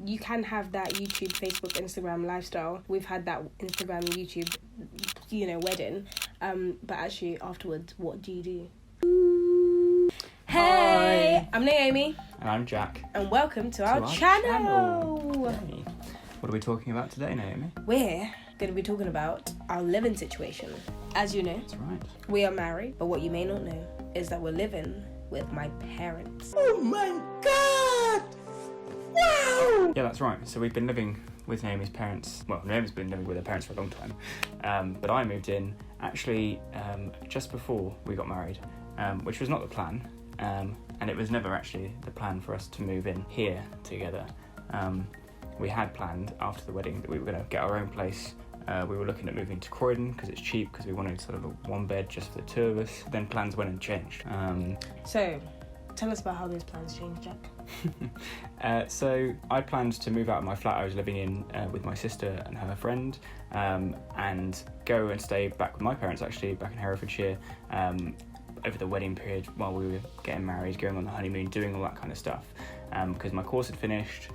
you can have that YouTube, Facebook, Instagram lifestyle. We've had that Instagram, YouTube, wedding. But actually afterwards, what do you do? Hey, Hi. I'm Naomi. And I'm Jack. And welcome to our channel. Hey. What are we talking about today, Naomi? We're going to be talking about our living situation. As you know, That's right. we are married, but what you may not know is that we're living with my parents. Oh my God! Wow! Yeah, that's right. So we've been living with Naomi's parents. Well, Naomi's been living with her parents for a long time. But I moved in actually just before we got married, which was not the plan. And it was never actually the plan for us to move in here together. We had planned after the wedding that we were going to get our own place. We were looking at moving to Croydon because it's cheap, because we wanted sort of a one bed just for the two of us. Then plans went and changed. So, tell us about how those plans changed, Jack. So I planned to move out of my flat I was living in with my sister and her friend, and go and stay back with my parents, actually, back in Herefordshire, over the wedding period while we were getting married, going on the honeymoon, doing all that kind of stuff. Because my course had finished,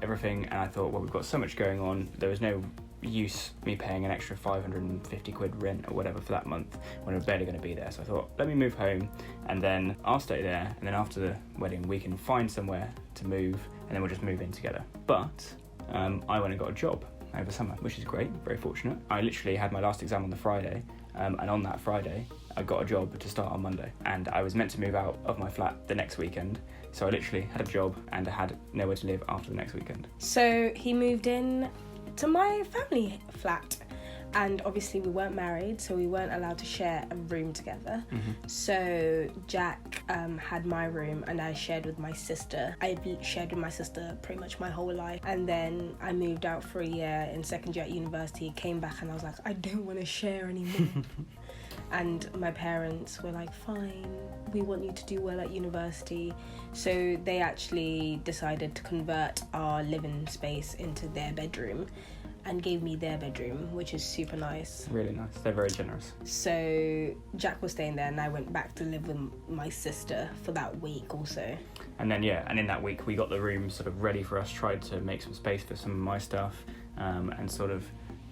everything, and I thought, well, we've got so much going on, there was no use me paying an extra 550 quid rent or whatever for that month when we're barely going to be there. So I thought, let me move home and then I'll stay there, and then after the wedding we can find somewhere to move and then we'll just move in together. But I went and got a job over summer, which is great, very fortunate. I literally had my last exam on the Friday, and on that Friday I got a job to start on Monday, and I was meant to move out of my flat the next weekend. So I literally had a job and I had nowhere to live after the next weekend. So he moved in to my family flat, and obviously we weren't married, so we weren't allowed to share a room together. So Jack had my room and I shared with my sister. I shared with my sister pretty much my whole life, and then I moved out for a year in second year at university, came back and I was like, I don't want to share anymore. And my parents were like, fine, we want you to do well at university. So they actually decided to convert our living space into their bedroom and gave me their bedroom, which is super nice. Really nice. They're very generous. So Jack was staying there and I went back to live with my sister for that week also. And then, and in that week we got the room sort of ready for us, tried to make some space for some of my stuff, and sort of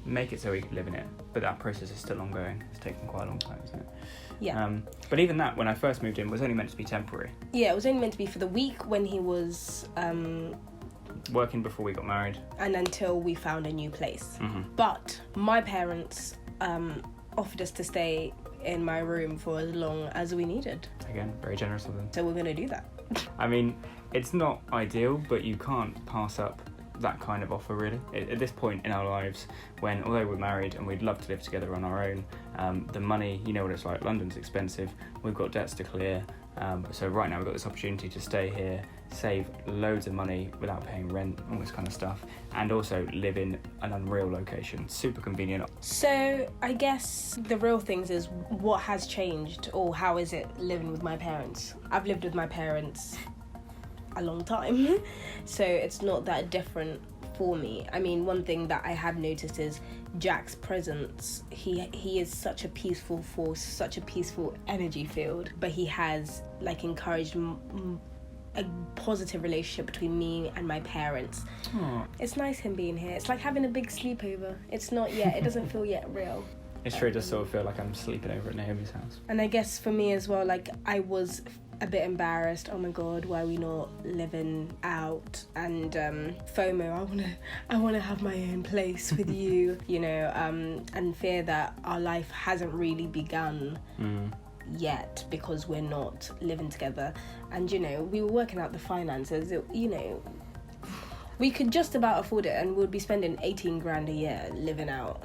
make it so we could live in it. But that process is still ongoing. It's taken quite a long time, isn't it? Yeah. But even that, when I first moved in, was only meant to be temporary. Yeah, it was only meant to be for the week when he was working before we got married. And until we found a new place. But my parents offered us to stay in my room for as long as we needed. Again, very generous of them. So we're going to do that. I mean, it's not ideal, but you can't pass up that kind of offer, really. At this point in our lives, when although we're married and we'd love to live together on our own, the money, you know what it's like, London's expensive, we've got debts to clear, so right now we've got this opportunity to stay here, save loads of money without paying rent, all this kind of stuff, and also live in an unreal location, super convenient. So I guess the real things is what has changed, or how is it living with my parents? I've lived with my parents a long time, so it's not that different for me. I mean, one thing that I have noticed is Jack's presence. He is such a peaceful force, such a peaceful energy field, but he has like encouraged a positive relationship between me and my parents. Aww. It's nice him being here. It's like having a big sleepover. It's not yet, it doesn't feel yet real. It's true, it does sort of feel like I'm sleeping over at Naomi's house. And I guess for me as well, like I was a bit embarrassed. Oh my god, why are we not living out? And FOMO, I wanna have my own place with you, and fear that our life hasn't really begun yet because we're not living together. And we were working out the finances. We could just about afford it, and we'd be spending 18 grand a year living out.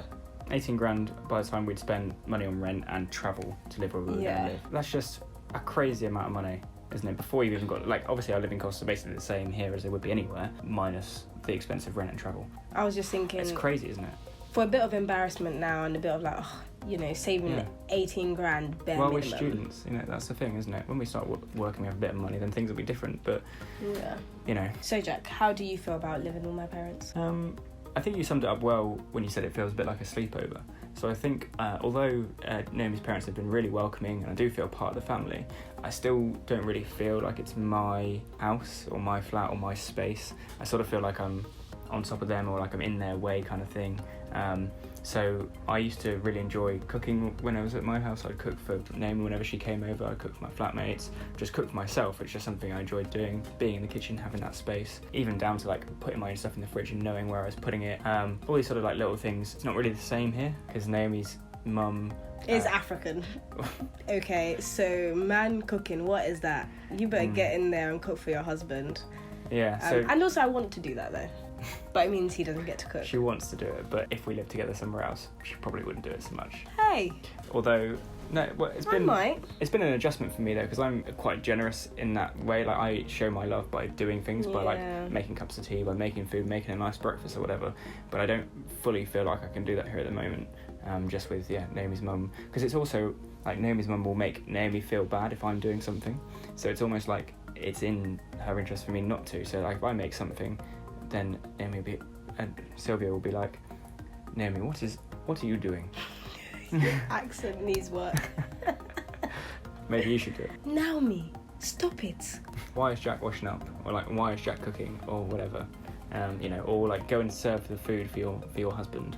18 grand by the time we'd spend money on rent and travel to live where we were going to live. That's just a crazy amount of money, isn't it? Before you've even got, obviously our living costs are basically the same here as they would be anywhere, minus the expensive rent and travel. I was just thinking, it's crazy, isn't it? For a bit of embarrassment now and a bit of saving 18 grand bare minimum. Well, we're students, that's the thing, isn't it? When we start working, we have a bit of money, then things will be different, but So Jack, how do you feel about living with my parents? I think you summed it up well when you said it feels a bit like a sleepover. So I think although Naomi's parents have been really welcoming and I do feel part of the family, I still don't really feel like it's my house or my flat or my space. I sort of feel like I'm on top of them or like I'm in their way kind of thing. So I used to really enjoy cooking when I was at my house. I'd cook for Naomi whenever she came over. I'd cook for my flatmates, just cook for myself. It's just something I enjoyed doing, being in the kitchen, having that space, even down to like putting my own stuff in the fridge and knowing where I was putting it. All these sort of like little things. It's not really the same here because Naomi's mum is African. Okay, so man cooking, what is that? You better get in there and cook for your husband. Yeah. And also I want to do that though. But it means he doesn't get to cook. She wants to do it, but if we lived together somewhere else, she probably wouldn't do it so much. Hey. Although, no, well, it's been an adjustment for me though, because I'm quite generous in that way. Like I show my love by doing things, by like making cups of tea, by making food, making a nice breakfast or whatever. But I don't fully feel like I can do that here at the moment. Just with Naomi's mum, because it's also like Naomi's mum will make Naomi feel bad if I'm doing something. So it's almost like it's in her interest for me not to. So like if I make something, then Sylvia will be like, Naomi, what are you doing? Your accent needs work. Maybe you should do it. Naomi, stop it. Why is Jack washing up? Or like, why is Jack cooking? Or whatever. Or like go and serve the food for your husband.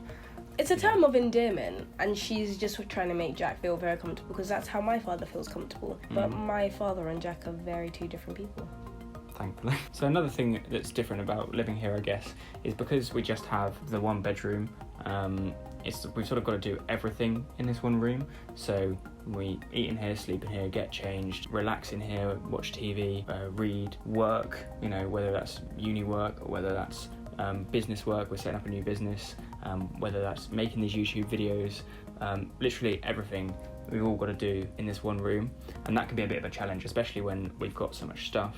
It's a term of endearment, and she's just trying to make Jack feel very comfortable, because that's how my father feels comfortable. But my father and Jack are very two different people. Thankfully. So another thing that's different about living here, I guess, is because we just have the one bedroom, we've sort of got to do everything in this one room. So we eat in here, sleep in here, get changed, relax in here, watch TV, read, work, whether that's uni work or whether that's business work, we're setting up a new business, whether that's making these YouTube videos, literally everything we've all got to do in this one room, and that can be a bit of a challenge, especially when we've got so much stuff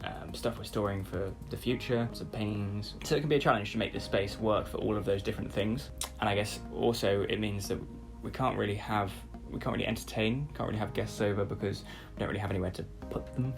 we're storing for the future, some paintings. So it can be a challenge to make this space work for all of those different things. And I guess also it means that we can't really entertain, can't really have guests over because we don't really have anywhere to put them.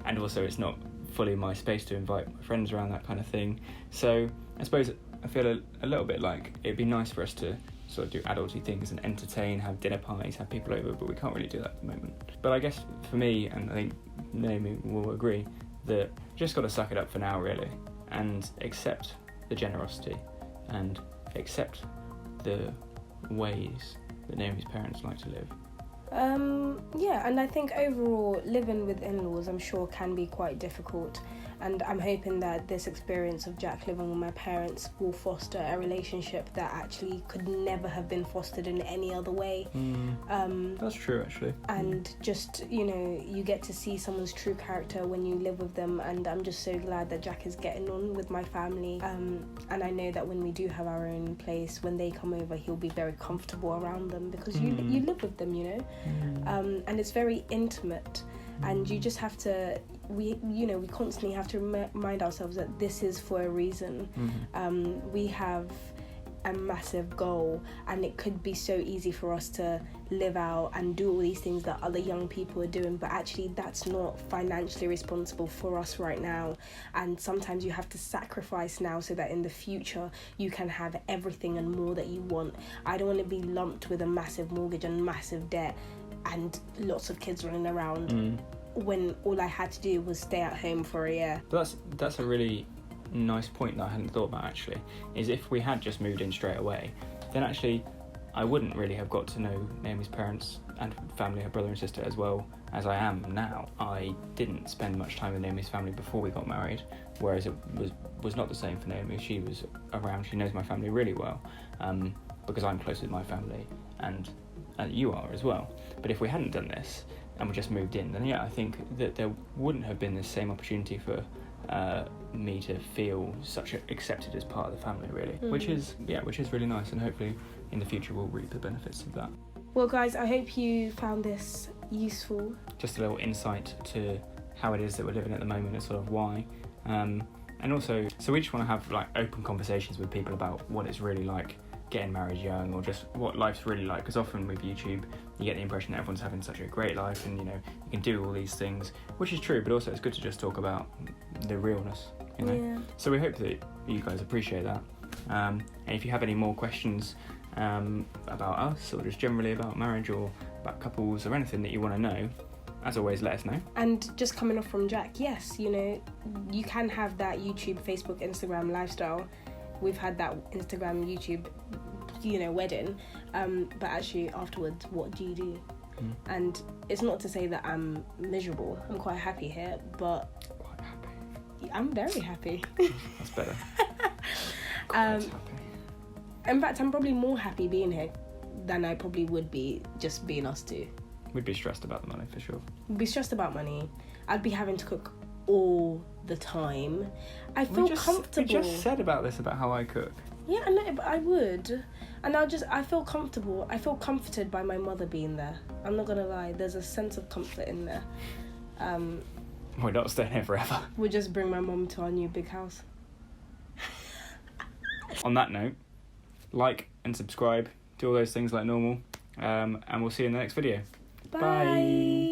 And also it's not fully my space to invite my friends around, that kind of thing. So I suppose I feel a little bit like it'd be nice for us to sort of do adulty things and entertain, have dinner parties, have people over, but we can't really do that at the moment. But I guess for me, and I think Naomi will agree, that you just got to suck it up for now really, and accept the generosity and accept the ways that Naomi's parents like to live. And I think overall living with in-laws I'm sure can be quite difficult, and I'm hoping that this experience of Jack living with my parents will foster a relationship that actually could never have been fostered in any other way. That's true actually. And just you get to see someone's true character when you live with them, and I'm just so glad that Jack is getting on with my family, and I know that when we do have our own place, when they come over he'll be very comfortable around them, because you live with them, and it's very intimate, and you just have to we constantly have to remind ourselves that this is for a reason. We have a massive goal, and it could be so easy for us to live out and do all these things that other young people are doing, but actually that's not financially responsible for us right now, and sometimes you have to sacrifice now so that in the future you can have everything and more that you want. I don't want to be lumped with a massive mortgage and massive debt and lots of kids running around when all I had to do was stay at home for a year. But that's a really nice point that I hadn't thought about actually, is if we had just moved in straight away, then actually I wouldn't really have got to know Naomi's parents and family, her brother and sister, as well as I am now. I didn't spend much time with Naomi's family before we got married, whereas it was not the same for Naomi. She was around, she knows my family really well, because I'm close with my family, and you are as well. But if we hadn't done this and we just moved in, then I think that there wouldn't have been the same opportunity for me to feel such accepted as part of the family really, which is really nice, and hopefully in the future we'll reap the benefits of that. Well guys, I hope you found this useful. Just a little insight to how it is that we're living at the moment and sort of why, and also so we just want to have like open conversations with people about what it's really like getting married young, or just what life's really like, because often with YouTube you get the impression that everyone's having such a great life and you can do all these things, which is true, but also it's good to just talk about the realness. So we hope that you guys appreciate that. And if you have any more questions about us, or just generally about marriage or about couples or anything that you want to know, as always, let us know. And just coming off from Jack, yes, you know, you can have that YouTube, Facebook, Instagram lifestyle. We've had that Instagram, YouTube, you know, wedding. But actually afterwards, what do you do? And it's not to say that I'm miserable. I'm quite happy here, but... Quite happy. I'm very happy. That's better. Happy. In fact, I'm probably more happy being here than I probably would be just being us two. We'd be stressed about the money for sure. We'd be stressed about money. I'd be having to cook all the time. I feel comfortable. We just said about this, about how I cook. Yeah, I know, but I would. And I feel comfortable. I feel comforted by my mother being there. I'm not gonna lie. There's a sense of comfort in there. We're not staying here forever. We'll just bring my mum to our new big house. On that note, like and subscribe, do all those things like normal, and we'll see you in the next video. Bye.